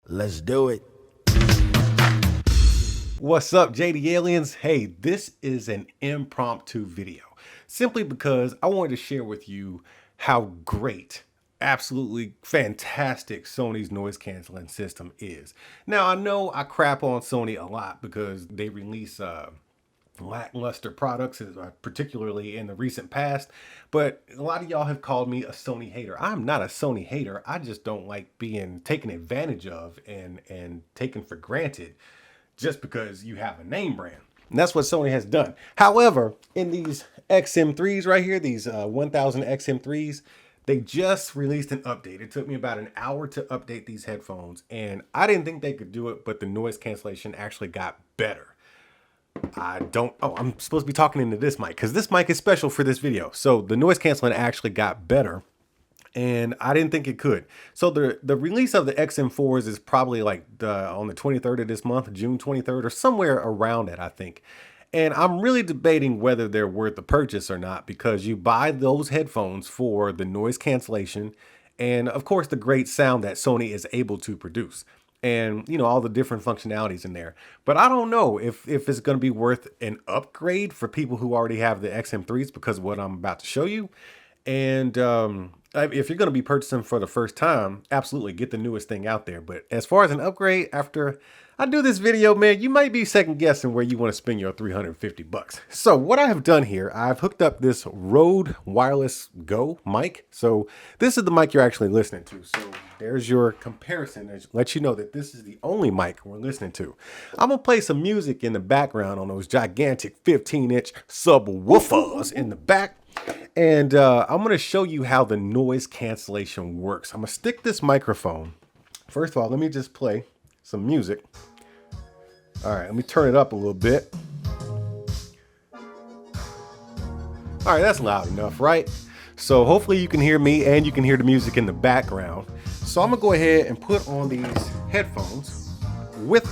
Let's do it. What's up, JD Aliens? Hey, this is an impromptu video simply because I wanted to share with you how great, absolutely fantastic Sony's noise canceling system is. Now, I know I crap on Sony a lot because they release lackluster products, particularly in the recent past, but a lot of y'all have called me a Sony hater. I'm not a Sony hater. I just don't like being taken advantage of and taken for granted just because you have a name brand. And that's what Sony has done. However, in these XM3s right here, these 1000 XM3s, they just released an update. It took me about an hour to update these headphones, and I didn't think they could do it, but the noise cancellation actually got better. I'm supposed to be talking into this mic because this mic is special for this video. So the noise canceling actually got better, and I didn't think it could. So the release of the XM4s is probably like on the 23rd of this month, June 23rd, or somewhere around it, I think. And I'm really debating whether they're worth the purchase or not, because you buy those headphones for the noise cancellation and, of course, the great sound that Sony is able to produce, and all the different functionalities in there. But I don't know if it's going to be worth an upgrade for people who already have the XM3s because of what I'm about to show you. And if you're going to be purchasing for the first time, absolutely get the newest thing out there. But as far as an upgrade, after I do this video, man, you might be second guessing where you want to spend your $350. So what I have done here, I've hooked up this Rode Wireless Go mic. So this is the mic you're actually listening to. So there's your comparison. It lets you know that this is the only mic we're listening to. I'm going to play some music in the background on those gigantic 15-inch subwoofers in the back. And I'm going to show you how the noise cancellation works. I'm going to stick this microphone. First of all, let me just play some music. All right, let me turn it up a little bit. All right, that's loud enough, right? So hopefully you can hear me and you can hear the music in the background. So I'm going to go ahead and put on these headphones with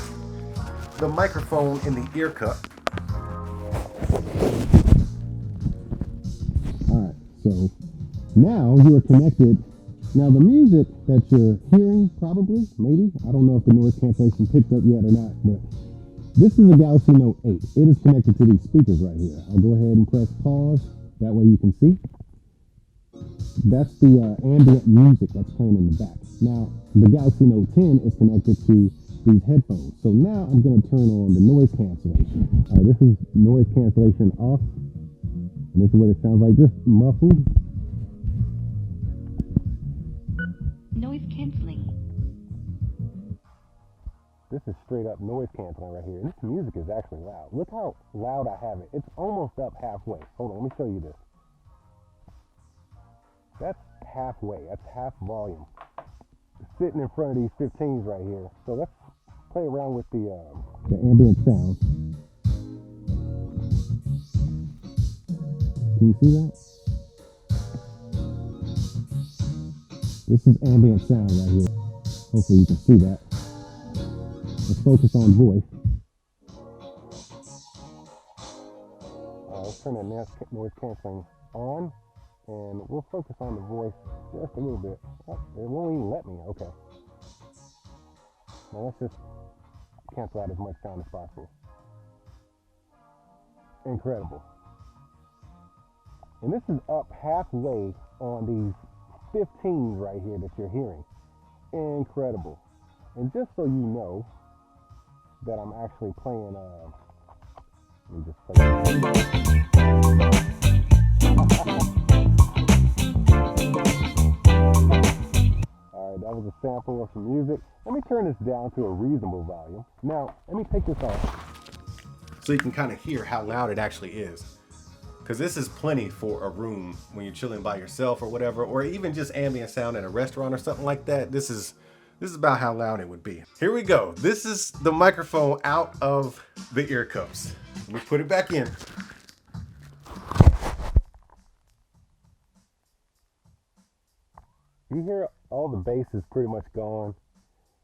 the microphone in the ear cup. So now you are connected. Now the music that you're hearing, probably, maybe, I don't know if the noise cancellation picked up yet or not, but this is a Galaxy Note 8. It is connected to these speakers right here. I'll go ahead and press pause. That way you can see. That's the ambient music that's playing in the back. Now the Galaxy Note 10 is connected to these headphones. So now I'm going to turn on the noise cancellation. All right, this is noise cancellation off. And this is what it sounds like, just muffled. Noise cancelling. This is straight up noise canceling right here. And this music is actually loud. Look how loud I have it. It's almost up halfway. Hold on, let me show you this. That's halfway. That's half volume. Sitting in front of these 15s right here. So let's play around with the ambient sound. Can you see that? This is ambient sound right here. Hopefully you can see that. Let's focus on voice. Let's turn that noise canceling on, and we'll focus on the voice just a little bit. Oh, it won't even let me. Okay. Now let's just cancel out as much sound as possible. Incredible. And this is up halfway on these 15s right here that you're hearing. Incredible. And just so you know that I'm actually playing, let me just play. All right, that was a sample of some music. Let me turn this down to a reasonable volume. Now, let me take this off. So you can kind of hear how loud it actually is. Because this is plenty for a room when you're chilling by yourself or whatever, or even just ambient sound at a restaurant or something like that. This is about how loud it would be. Here we go. This is the microphone out of the ear cups. Let me put it back in. You hear all the bass is pretty much gone.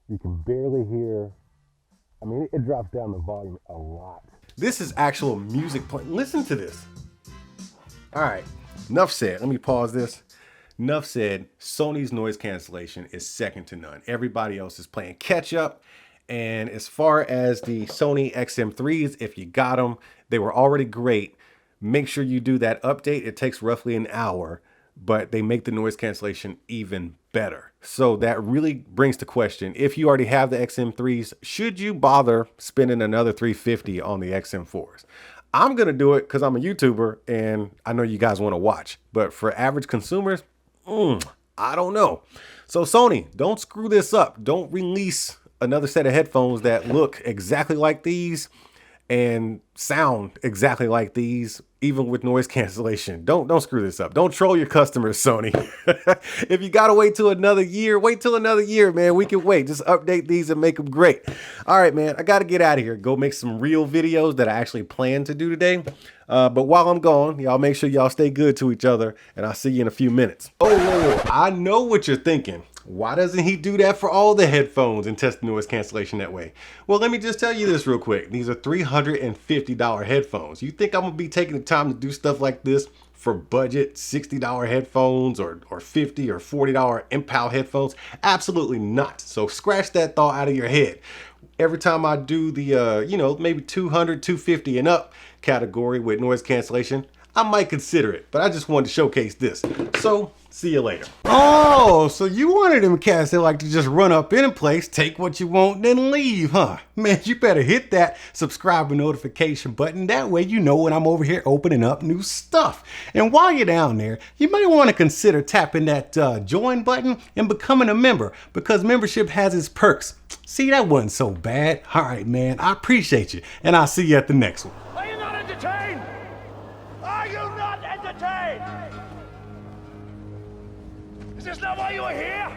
You can barely hear. I mean, it drops down the volume a lot. This is actual music playing. Listen to this. All right, enough said. Let me pause this. Enough said. Sony's noise cancellation is second to none. Everybody else is playing catch up. And as far as the Sony XM3s, if you got them, they were already great. Make sure you do that update. It takes roughly an hour, but they make the noise cancellation even better. So that really brings to question, if you already have the XM3s, should you bother spending another $350 on the XM4s? I'm going to do it because I'm a YouTuber and I know you guys want to watch. But for average consumers, I don't know. So Sony, don't screw this up. Don't release another set of headphones that look exactly like these and sound exactly like these, even with noise cancellation. Don't screw this up. Don't troll your customers, Sony. If you gotta wait till another year, wait till another year, man. We can wait. Just update these and make them great. All right, man. I gotta get out of here. Go make some real videos that I actually plan to do today. But while I'm gone, y'all make sure y'all stay good to each other, and I'll see you in a few minutes. Oh, I know what you're thinking. Why doesn't he do that for all the headphones and test the noise cancellation that way? Well, let me just tell you this real quick. These are $350 headphones. You think I'm gonna be taking the time to do stuff like this for budget $60 headphones or $50 or $40 Impal headphones? Absolutely not. So scratch that thought out of your head. Every time I do the, maybe 200, 250 and up category with noise cancellation, I might consider it, but I just wanted to showcase this. So, see you later. Oh, so you wanted them cats that like to just run up in a place, take what you want, then leave, huh? Man, you better hit that subscribe and notification button. That way you know when I'm over here opening up new stuff. And while you're down there, you might want to consider tapping that join button and becoming a member, because membership has its perks. See, that wasn't so bad. All right, man, I appreciate you, and I'll see you at the next one. Are you not entertained? Are you not entertained? Is this not why you are here?